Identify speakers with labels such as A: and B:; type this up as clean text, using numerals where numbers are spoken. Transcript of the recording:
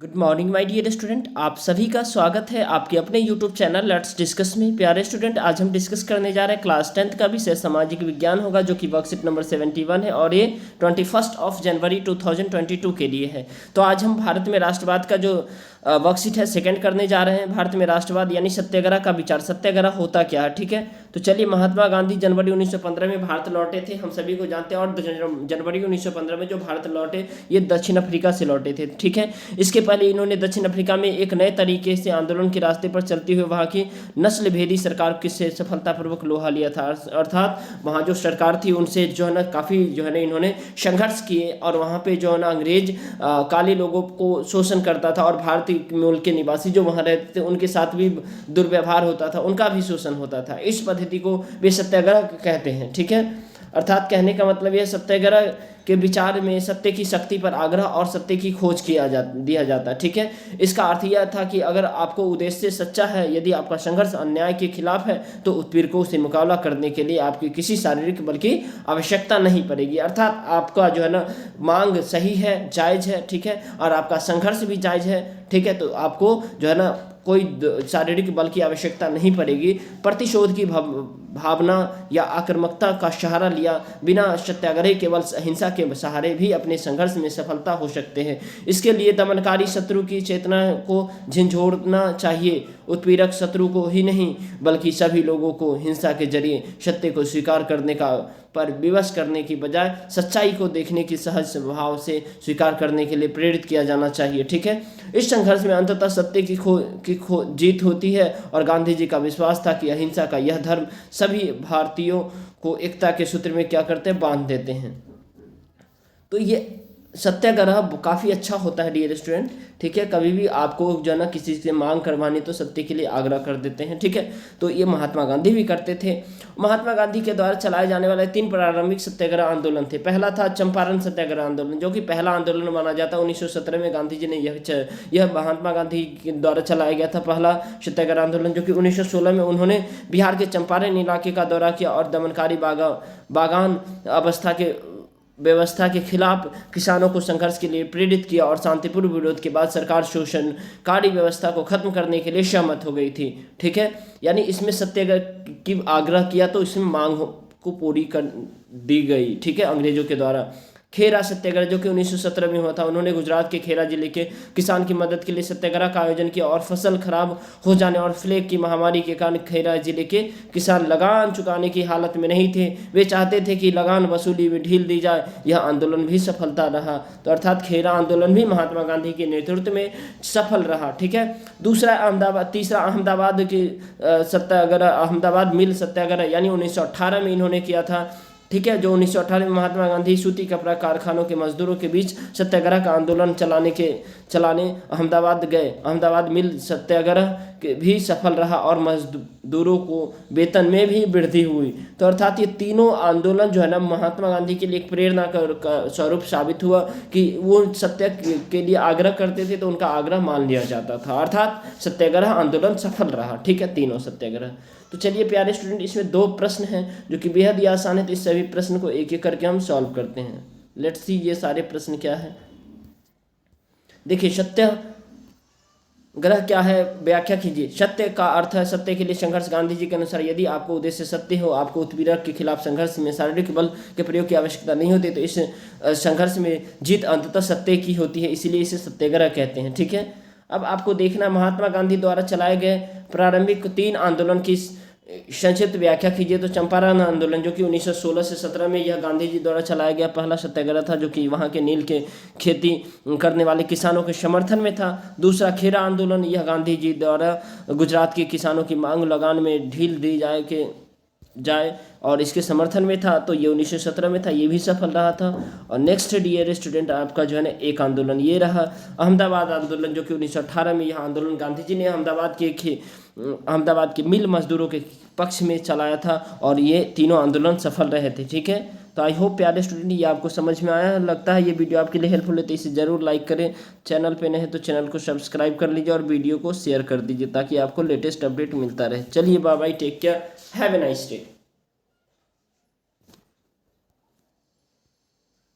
A: Good morning my dear student, आप सभी का स्वागत है आपके अपने यूट्यूब चैनल लेट्स डिस्कस में। प्यारे स्टूडेंट, आज हम डिस्कस करने जा रहे हैं क्लास 10th का विषय सामाजिक विज्ञान होगा, जो कि वर्कशीट नंबर 71 है और ये 21 जनवरी 2022 के लिए है। तो आज हम भारत में राष्ट्रवाद का जो वर्कशीट है सेकंड करने जा रहे हैं। भारत में राष्ट्रवाद यानी सत्याग्रह का विचार, सत्याग्रह होता क्या है, ठीक है। तो चलिए, महात्मा गांधी जनवरी 1915 में भारत लौटे थे, हम सभी को जानते हैं। और जनवरी 1915 में जो भारत लौटे, ये दक्षिण अफ्रीका से लौटे थे, ठीक है। इसके पहले इन्होंने दक्षिण अफ्रीका में एक नए तरीके से आंदोलन के रास्ते पर चलते हुए वहाँ की नस्ल भेदी सरकार से सफलतापूर्वक लोहा लिया था। अर्थात वहाँ जो सरकार थी उनसे जो है ना काफ़ी जो है ना इन्होंने संघर्ष किए, और वहाँ पे जो है ना अंग्रेज काले लोगों को शोषण करता था, और भारतीय मूल के निवासी जो वहाँ रहते थे उनके साथ भी दुर्व्यवहार होता था, उनका भी शोषण होता था। इस पद्धति को वे सत्याग्रह कहते हैं, ठीक है। अर्थात कहने का मतलब यह सत्याग्रह के विचार में सत्य की शक्ति पर आग्रह और सत्य की खोज दिया जाता है, ठीक है। इसका अर्थ यह था कि अगर आपको उद्देश्य सच्चा है, यदि आपका संघर्ष अन्याय के खिलाफ है, तो उत्पीड़कों से मुकाबला करने के लिए आपकी किसी शारीरिक बल की आवश्यकता नहीं पड़ेगी। अर्थात आपका जो है ना मांग सही है, जायज़ है, ठीक है, और आपका संघर्ष भी जायज़ है, ठीक है। तो आपको जो है ना कोई शारीरिक बल की आवश्यकता नहीं पड़ेगी। प्रतिशोध की भावना या आक्रामकता का सहारा लिया बिना सत्याग्रह केवल अहिंसा के सहारे भी अपने संघर्ष में सफलता हो सकते हैं। इसके लिए दमनकारी शत्रु की चेतना को झिझोड़ना चाहिए। उत्पीड़क शत्रु को ही नहीं बल्कि सभी लोगों को हिंसा के जरिए सत्य को स्वीकार करने का पर विवश करने की बजाय सच्चाई को देखने की सहज स्वभाव से स्वीकार करने के लिए प्रेरित किया जाना चाहिए, ठीक है। इस संघर्ष में अंततः सत्य की जीत होती है, और गांधी जी का विश्वास था कि अहिंसा का यह धर्म सभी भारतीयों को एकता के सूत्र में क्या करते हैं, बांध देते हैं। तो ये सत्याग्रह काफ़ी अच्छा होता है डियर स्टूडेंट, ठीक है। कभी भी आपको जो है ना किसी से मांग करवानी तो सत्य के लिए आग्रह कर देते हैं, ठीक है। तो ये महात्मा गांधी भी करते थे। महात्मा गांधी के द्वारा चलाए जाने वाले 3 प्रारंभिक सत्याग्रह आंदोलन थे। पहला था चंपारण सत्याग्रह आंदोलन, जो कि पहला आंदोलन माना जाता है। 1917 में गांधी जी ने यह महात्मा गांधी के द्वारा चलाया गया था पहला सत्याग्रह आंदोलन, जो कि 1916 में उन्होंने बिहार के चंपारण इलाके का दौरा किया और दमनकारी बागान व्यवस्था के खिलाफ किसानों को संघर्ष के लिए प्रेरित किया, और शांतिपूर्ण विरोध के बाद सरकार शोषणकारी व्यवस्था को खत्म करने के लिए सहमत हो गई थी, ठीक है। यानी इसमें सत्याग्रह की आग्रह किया तो इसमें मांग को पूरी कर दी गई, ठीक है, अंग्रेजों के द्वारा। खेरा सत्याग्रह, जो कि 1917 में हुआ था, उन्होंने गुजरात के खेरा जिले के किसान की मदद के लिए सत्याग्रह का आयोजन किया, और फसल खराब हो जाने और प्लेग की महामारी के कारण खेरा जिले के किसान लगान चुकाने की हालत में नहीं थे। वे चाहते थे कि लगान वसूली में ढील दी जाए। यह आंदोलन भी सफलता रहा। तो अर्थात खेरा आंदोलन भी महात्मा गांधी के नेतृत्व में सफल रहा, ठीक है। तीसरा अहमदाबाद के सत्याग्रह, अहमदाबाद मिल सत्याग्रह, यानी 1918 में इन्होंने किया था, ठीक है। जो 1918 में महात्मा गांधी सूती कपड़ा कारखानों के मजदूरों के बीच सत्याग्रह का आंदोलन चलाने अहमदाबाद गए। अहमदाबाद मिल सत्याग्रह के भी सफल रहा, और मजदूरों को वेतन में भी वृद्धि हुई। तो अर्थात ये तीनों आंदोलन जो है ना महात्मा गांधी के लिए एक प्रेरणा का स्वरूप साबित हुआ कि वो सत्य के लिए आग्रह करते थे तो उनका आग्रह मान लिया जाता था। अर्थात सत्याग्रह आंदोलन सफल रहा, ठीक है, तीनों सत्याग्रह। तो चलिए प्यारे स्टूडेंट, इसमें 2 प्रश्न हैं जो कि बेहद ही आसान है, तो इस सभी प्रश्न को एक एक करके हम सॉल्व करते हैं। लेट्स सी ये सारे प्रश्न क्या है। देखिए, सत्याग्रह क्या है, व्याख्या कीजिए। सत्य का अर्थ है सत्य के लिए संघर्ष। गांधी जी के अनुसार यदि आपको उद्देश्य सत्य हो, आपको उत्पीड़क के खिलाफ संघर्ष में शारीरिक बल के प्रयोग की आवश्यकता नहीं होती, तो इस संघर्ष में जीत अंततः सत्य की होती है, इसीलिए इसे सत्याग्रह कहते हैं, ठीक है। अब आपको देखना, महात्मा गांधी द्वारा चलाए गए प्रारंभिक 3 आंदोलन की संक्षिप्त व्याख्या कीजिए। तो चंपारण आंदोलन, जो कि 1916 से 17 में, यह गांधी जी द्वारा चलाया गया पहला सत्याग्रह था, जो कि वहाँ के नील के खेती करने वाले किसानों के समर्थन में था। दूसरा खेरा आंदोलन, यह गांधी जी द्वारा गुजरात के किसानों की मांग लगान में ढील दी जाए और इसके समर्थन में था, तो ये 1917 में था, ये भी सफल रहा था। और नेक्स्ट डियर स्टूडेंट, आपका जो है ना एक आंदोलन ये रहा अहमदाबाद आंदोलन, जो कि 1918 में यह आंदोलन गांधी जी ने अहमदाबाद के मिल मजदूरों के पक्ष में चलाया था, और ये तीनों आंदोलन सफल रहे थे, ठीक है। तो आई होप प्यारे स्टूडेंट ये आपको समझ में आया। लगता है ये वीडियो आपके लिए हेल्पफुल है, तो इसे ज़रूर लाइक करें। चैनल पे नहीं तो चैनल को सब्सक्राइब कर लीजिए और वीडियो को शेयर कर दीजिए, ताकि आपको लेटेस्ट अपडेट मिलता रहे। चलिए bye bye, take care, have a nice day.